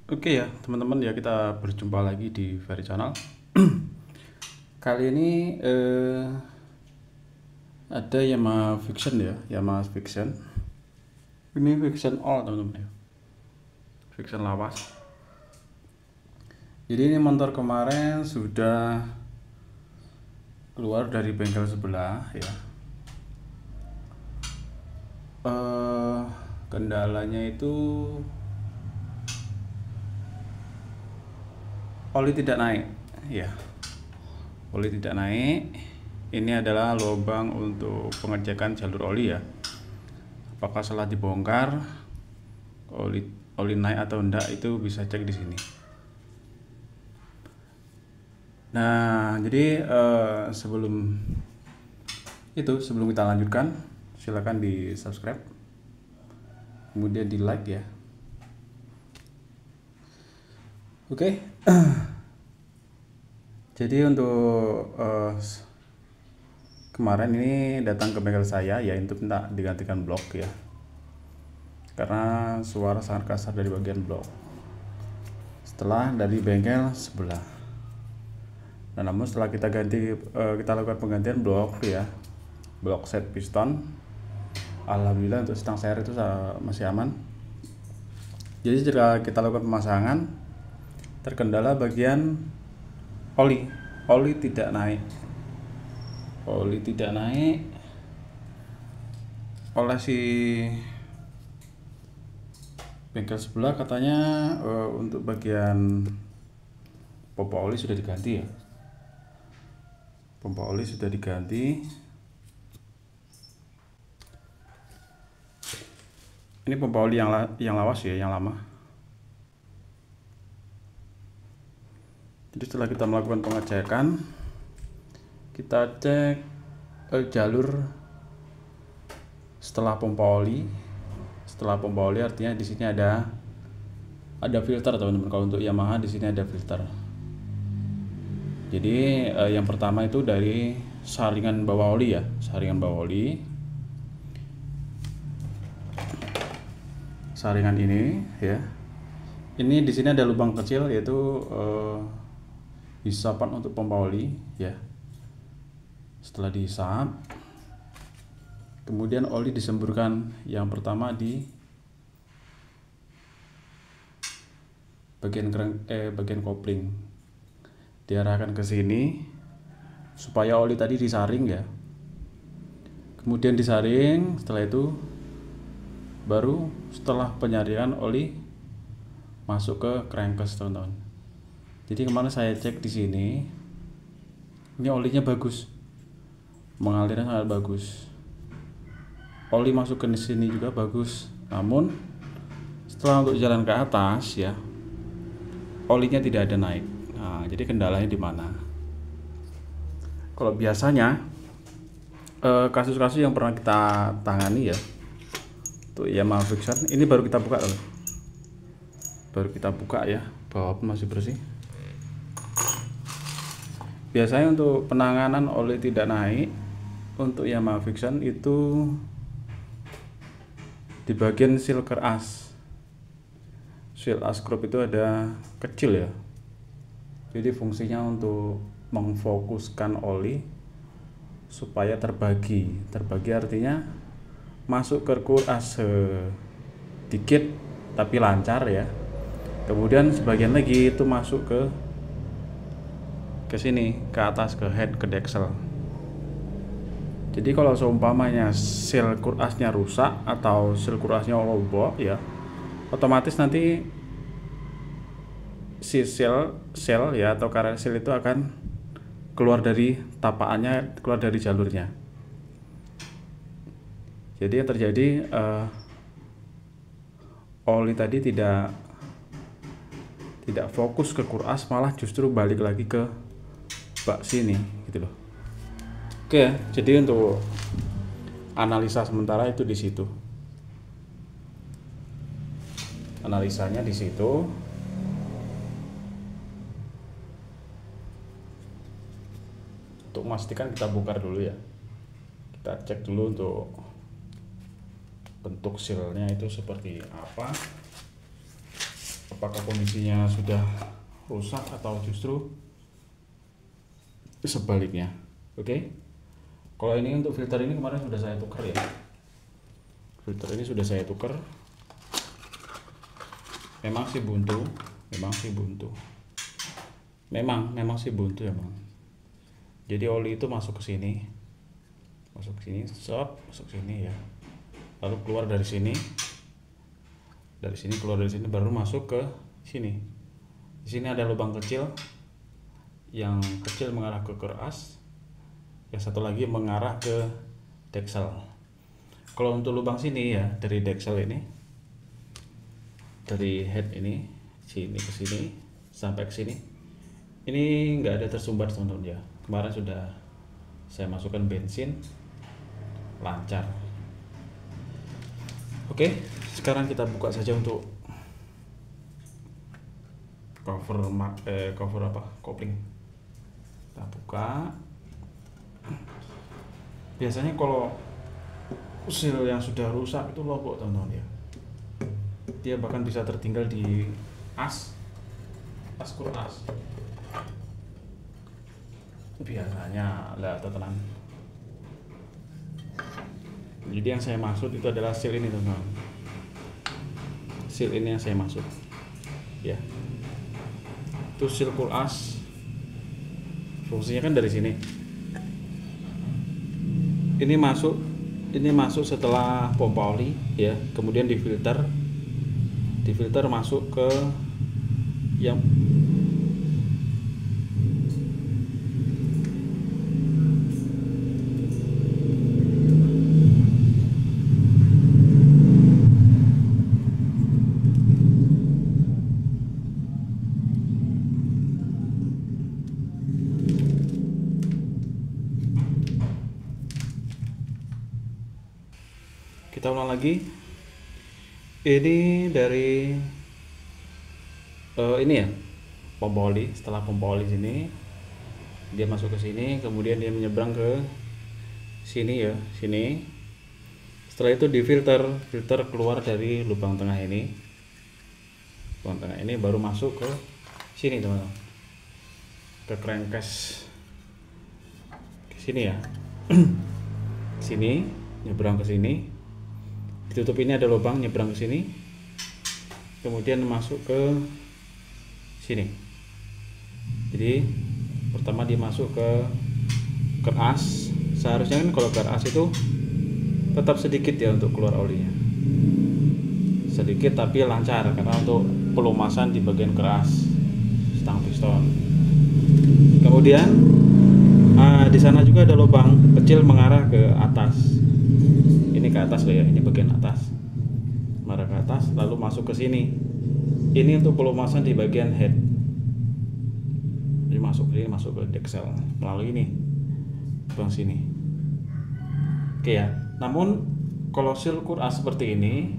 Oke ya teman-teman, ya kita berjumpa lagi di Ferry Channel. Kali ini ada Yamaha Vision ya, Yamaha Vision. Ini Vision all teman-teman ya, Vision lawas. Jadi ini motor kemarin sudah keluar dari bengkel sebelah ya. Kendalanya itu oli tidak naik ya, oli tidak naik. Ini adalah lubang untuk pengecekan jalur oli ya, apakah setelah dibongkar oli naik atau enggak, itu bisa cek di sini. Nah jadi sebelum kita lanjutkan, silakan di subscribe, kemudian di like ya. Oke. Jadi untuk kemarin ini datang ke bengkel saya ya untuk minta digantikan blok ya, karena suara sangat kasar dari bagian blok setelah dari bengkel sebelah. Nah, namun setelah kita lakukan penggantian blok ya, blok set piston, alhamdulillah untuk stang serep itu masih aman. Jadi jika kita lakukan pemasangan, terkendala bagian oli tidak naik oleh si bengkel sebelah. Katanya untuk bagian pompa oli sudah diganti ya, pompa oli sudah diganti. Ini pompa oli yang lawas ya, yang lama. Jadi setelah kita melakukan pengecekan, kita cek jalur setelah pompa oli. Setelah pompa oli artinya di sini ada filter teman-teman. Kalau untuk Yamaha di sini ada filter. Jadi yang pertama itu dari saringan bawah oli ya, saringan bawah oli. Saringan ini ya. Ini di sini ada lubang kecil, yaitu hisapan untuk pompa oli ya. Setelah dihisap, kemudian oli disemburkan yang pertama di bagian kopling, diarahkan ke sini supaya oli tadi disaring ya. Kemudian disaring, setelah itu baru setelah penyaringan oli masuk ke crankcase teman-teman. Jadi kemarin saya cek di sini, ini olinya bagus, mengalirnya sangat bagus. Oli masuk ke sini juga bagus. Namun setelah untuk jalan ke atas ya, olinya tidak ada naik. Nah, jadi kendalanya di mana? Kalau biasanya kasus-kasus yang pernah kita tangani ya, untuk Yamaha Vision ini baru kita buka loh. Baru kita buka ya, bawah pun masih bersih. Biasanya untuk penanganan oli tidak naik untuk Yamaha Vision itu di bagian seal keras. Seal as group itu ada kecil ya. Jadi fungsinya untuk memfokuskan oli supaya terbagi. Terbagi artinya masuk ke keras sedikit tapi lancar ya. Kemudian sebagian lagi itu masuk ke sini, ke atas, ke head, ke deksel. Jadi kalau seumpamanya seal kurasnya rusak atau seal kurasnya roboh ya, otomatis nanti si sel ya atau karet seal itu akan keluar dari tapakannya, keluar dari jalurnya. Jadi yang terjadi oli tadi tidak fokus ke kuras, malah justru balik lagi ke bak sini gitu loh. Oke, jadi untuk analisa sementara itu di situ. Analisanya di situ. Untuk memastikan kita bongkar dulu ya. Kita cek dulu untuk bentuk sealnya itu seperti apa. apakah kondisinya sudah rusak atau justru sebaliknya. Oke. Kalau ini untuk filter ini kemarin sudah saya tukar ya. Filter ini sudah saya tukar. Memang sih buntu. Memang sih buntu emang. Jadi oli itu masuk ke sini, masuk sini ya, lalu keluar dari sini, keluar dari sini baru masuk ke sini. Di sini ada lubang kecil, yang kecil mengarah ke keras, yang satu lagi mengarah ke deksel. Kalau untuk lubang sini ya, dari deksel ini, dari head ini, sini ke sini sampai ke sini, ini nggak ada tersumbat teman-teman ya. Kemarin sudah saya masukkan bensin, lancar. Oke, sekarang kita buka saja untuk cover kopling. Kita buka. Biasanya kalau seal yang sudah rusak itu lobok teman-teman ya. Dia bahkan bisa tertinggal di as kurnas. Biasanya lah tenang. Jadi yang saya maksud itu adalah seal ini teman-teman. Seal ini yang saya maksud ya. Itu seal kurnas. Fungsinya kan dari sini. Ini masuk setelah pompa oli ya, kemudian difilter masuk ke yang kita ulang lagi. Ini dari ini ya, pompa oli. Setelah pompa oli sini, dia masuk ke sini, kemudian dia menyeberang ke sini ya, sini. Setelah itu filter keluar dari lubang tengah ini. Lubang tengah ini baru masuk ke sini teman-teman, ke crankcase ke sini ya. Sini nyebrang ke sini. Ditutup, ini ada lubang, nyebrang ke sini, kemudian masuk ke sini. Jadi pertama dia masuk ke keras. Seharusnya kan kalau keras itu tetap sedikit ya untuk keluar olinya, sedikit tapi lancar, karena untuk pelumasan di bagian keras stang piston. Kemudian di sana juga ada lubang kecil mengarah ke atas. Ini ke atas loh ya, ini bagian atas, mengarah ke atas, lalu masuk ke sini. Ini untuk pelumasan di bagian head. Jadi masuk ke deksel melalui ini, lubang sini. Oke ya. Namun kalau seal kurnas seperti ini,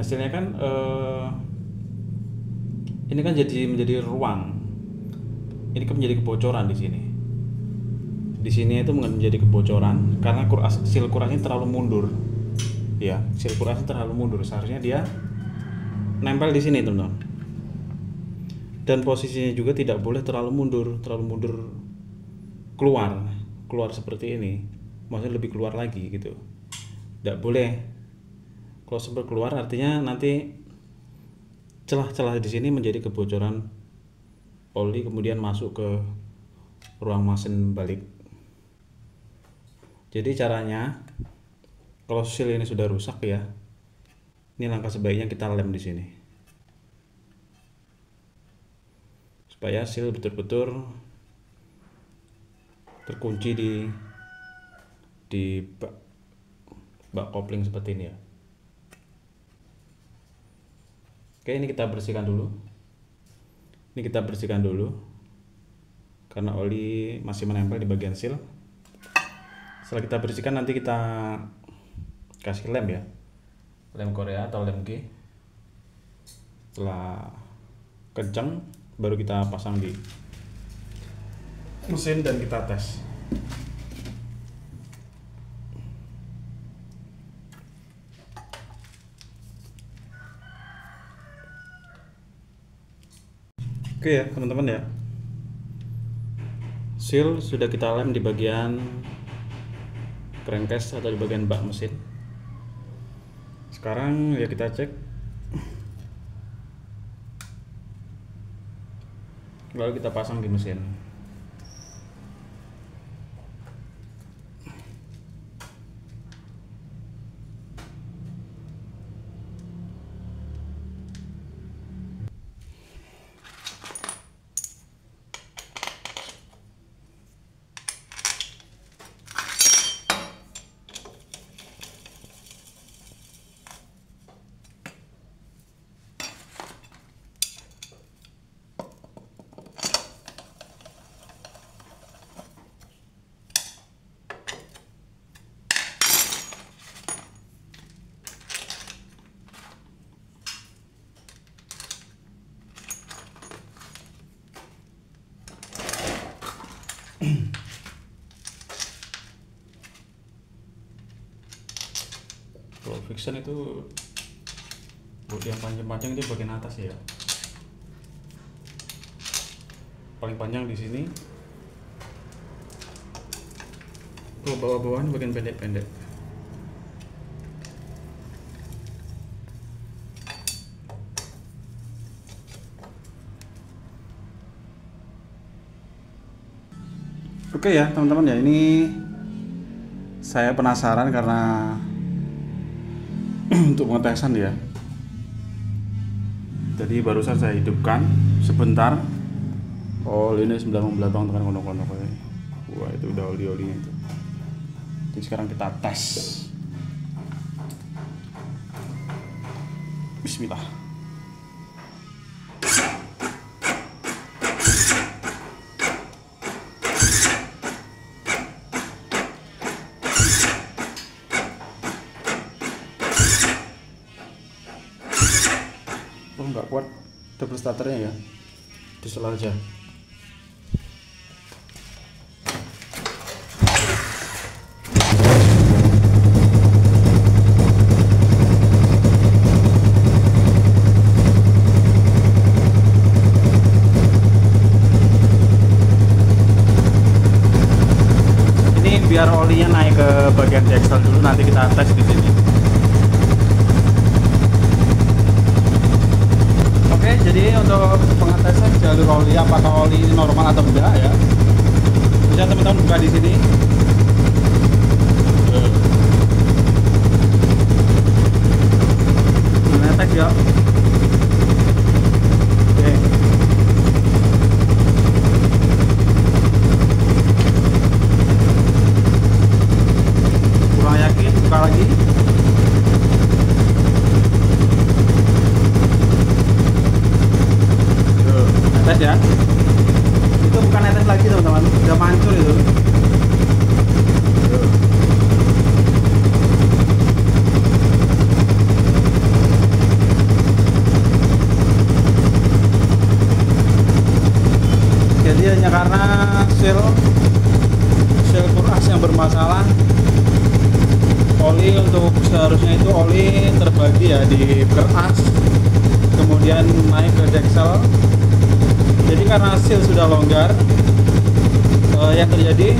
hasilnya kan ini kan menjadi ruang. Ini kan menjadi kebocoran di sini. Di sini itu menjadi kebocoran karena seal kurnas ini terlalu mundur. Ya, seal kurnas terlalu mundur. Seharusnya dia nempel di sini, teman-teman. Dan posisinya juga tidak boleh terlalu mundur keluar seperti ini. Maksudnya lebih keluar lagi gitu. Tidak boleh. Kalau sampai keluar artinya nanti celah-celah di sini menjadi kebocoran oli, kemudian masuk ke ruang mesin balik. Jadi caranya, kalau seal ini sudah rusak ya, ini langkah sebaiknya kita lem di sini, supaya seal betul-betul terkunci di bak kopling seperti ini ya. Oke, ini kita bersihkan dulu. Karena oli masih menempel di bagian seal. Setelah kita bersihkan, nanti kita kasih lem ya, lem Korea atau lem G. Setelah kencang baru kita pasang di mesin dan kita tes. Oke ya teman-teman ya, seal sudah kita lem di bagian crankcase atau di bagian bak mesin. Sekarang ya kita cek, lalu kita pasang di mesin. Kalau friction itu buat yang panjang-panjang itu bagian atas ya, paling panjang di sini. Kalau bawah-bawahan bagian pendek-pendek. Oke ya teman-teman ya, ini saya penasaran karena untuk pengetesan ya. Jadi barusan saya hidupkan sebentar. Oh ini 9 belakang tekan kono-kono. Wah itu udah oli-olinya itu. Jadi sekarang kita tes. Bismillah. Oh nggak kuat double starternya ya, diesel aja. Ini biar olinya naik ke bagian axle dulu, nanti kita tes di sini. Oke, jadi untuk pengetesan jalur oli, apakah oli ini normal atau enggak ya, bisa teman-teman buka di sini. Netek ya. Oke. Kurang yakin, buka lagi. Netes ya, itu bukan netes lagi teman-teman, udah mancur itu. Jadi hanya karena seal kuras yang bermasalah. Oli untuk seharusnya itu oli terbagi ya di keras, kemudian naik ke deksel. Jadi karena seal sudah longgar, yang terjadi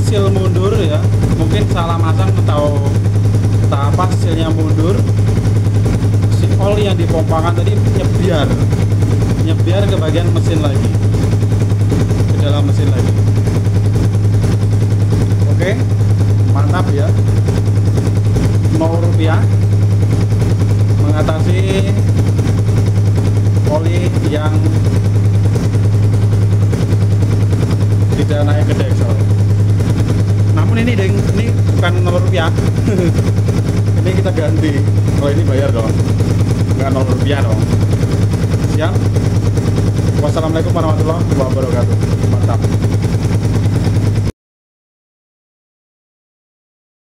seal mundur ya, mungkin salah masang atau apa, sealnya mundur, si oli yang dipompakan tadi nyebiar ke bagian mesin lagi, ke dalam mesin lagi. Oke, mantap ya, Rp0 mengatasi oli yang tidak naik ke deksel. Namun ini bukan Rp0. Ini kita ganti. Oh ini bayar dong, nggak Rp0 dong. Siap. Wassalamualaikum warahmatullahi wabarakatuh. Mantap.